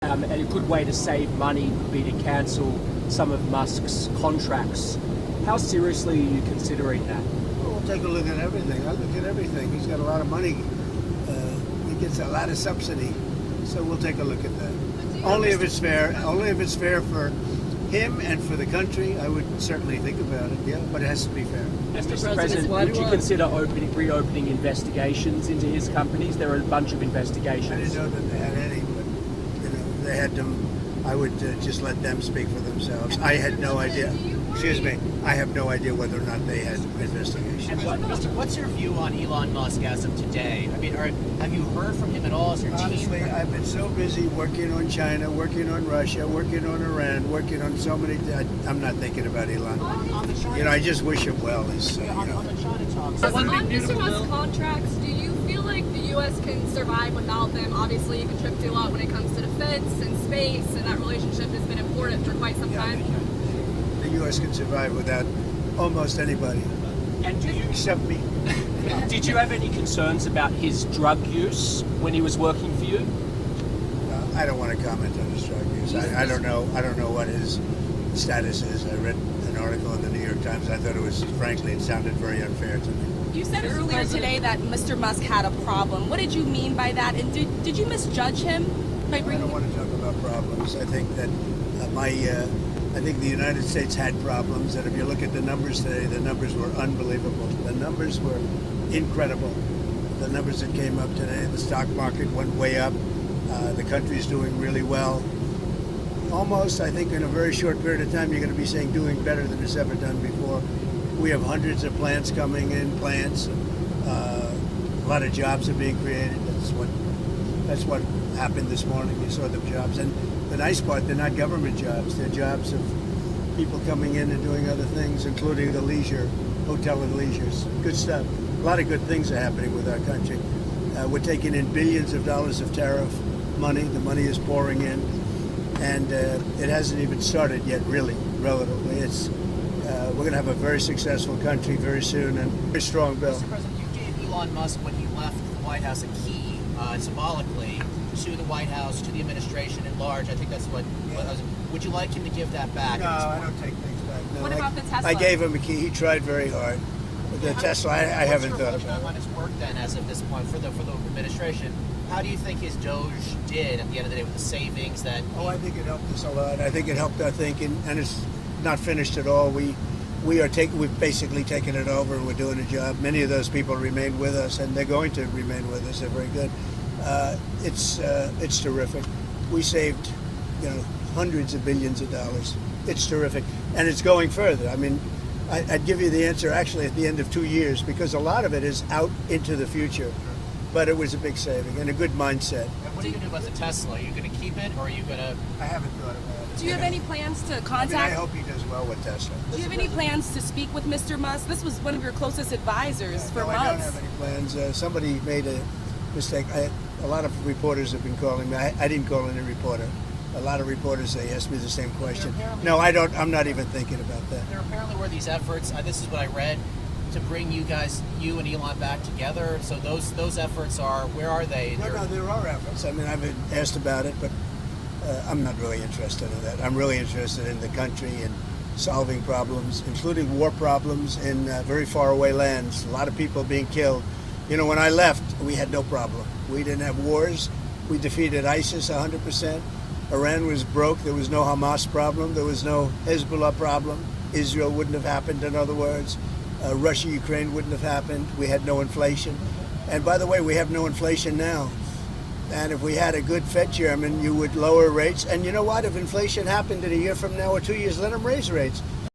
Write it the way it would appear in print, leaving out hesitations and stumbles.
And a good way to save money would be to cancel some of Musk's contracts. How seriously are you considering that? Well, we'll take a look at everything. I look at everything. He's got a lot of money. He gets a lot of subsidy. So we'll take a look at that. Only if it's fair. Only if it's fair for him and for the country. I would certainly think about it, yeah, but it has to be fair. Mr. President, would you consider reopening investigations into his companies? There are a bunch of investigations. I didn't know that they had any, but they had them. I would just let them speak for themselves. I had no idea. Excuse me. I have no idea whether or not they had investigations. What's your view on Elon Musk as of today? I mean, have you heard from him at all? As your Honestly, team? I've been so busy working on China, working on Russia, working on Iran, working on so many. I'm not thinking about Elon. I just wish him well. On the China talks. On Mr. Musk's contracts, do you feel like the U.S. can survive without them? Obviously, you contribute a lot when it comes to defense and space, and that relationship has been important for quite some time. The U.S. can survive without almost anybody. And do you, except me. did you have any concerns about his drug use when he was working for you? I don't want to comment on his drug use. I don't know. I don't know what his status is. I read an article in the New York Times. I thought it was, frankly, it sounded very unfair to me. You said earlier today that Mr. Musk had a problem. What did you mean by that? And did you misjudge him by bringing? I don't want to talk about problems. I think that I think the United States had problems, and if you look at the numbers today, the numbers were unbelievable. The numbers were incredible. The numbers that came up today, the stock market went way up. The country's doing really well. Almost, I think, in a very short period of time, you're going to be saying doing better than it's ever done before. We have hundreds of plants coming in, a lot of jobs are being created. That's what happened this morning. You saw the jobs. And the nice part, they're not government jobs. They're jobs of people coming in and doing other things, including the leisure, hotel and leisures. Good stuff. A lot of good things are happening with our country. We're taking in billions of dollars of tariff money. The money is pouring in. And it hasn't even started yet, really, relatively. We're going to have a very successful country very soon and a very strong bill. Mr. President, you gave Elon Musk, when he left the White House, a key, symbolically, to the White House, to the administration at large. I think that's what would you like him to give that back? No, I don't take things back. No, What about the Tesla? I gave him a key. He tried very hard. But the Tesla, I haven't thought about it. On his work then, as of this point, for the administration, how do you think his Doge did at the end of the day with the savings that? I think it helped us a lot. I think it helped our thinking, and it's not finished at all. We've basically taken it over, and we're doing a job. Many of those people remain with us, and they're going to remain with us. They're very good. It's terrific. We saved, hundreds of billions of dollars. It's terrific, and it's going further. I mean, I'd give you the answer actually at the end of 2 years, because a lot of it is out into the future. But it was a big saving and a good mindset. And what are you going to do about the Tesla? Are you going to keep it, or are you going to? I haven't thought about it. Do you have any plans to contact? I hope he does well with Tesla. Do you have any plans to speak with Mr. Musk? This was one of your closest advisors for no, months. I don't have any plans. Somebody made a mistake. A lot of reporters have been calling me. I didn't call any reporter. A lot of reporters, they ask me the same question. No, I don't. I'm not even thinking about that. There apparently were these efforts. This is what I read, to bring you and Elon back together. So those efforts where are they? No, there are efforts. I mean, I've been asked about it, but I'm not really interested in that. I'm really interested in the country and solving problems, including war problems in very far away lands. A lot of people being killed. When I left, we had no problem. We didn't have wars. We defeated ISIS 100%. Iran was broke. There was no Hamas problem. There was no Hezbollah problem. Israel wouldn't have happened, in other words. Russia, Ukraine wouldn't have happened. We had no inflation. And by the way, we have no inflation now. And if we had a good Fed chairman, you would lower rates. And you know what? If inflation happened in a year from now or 2 years, let them raise rates.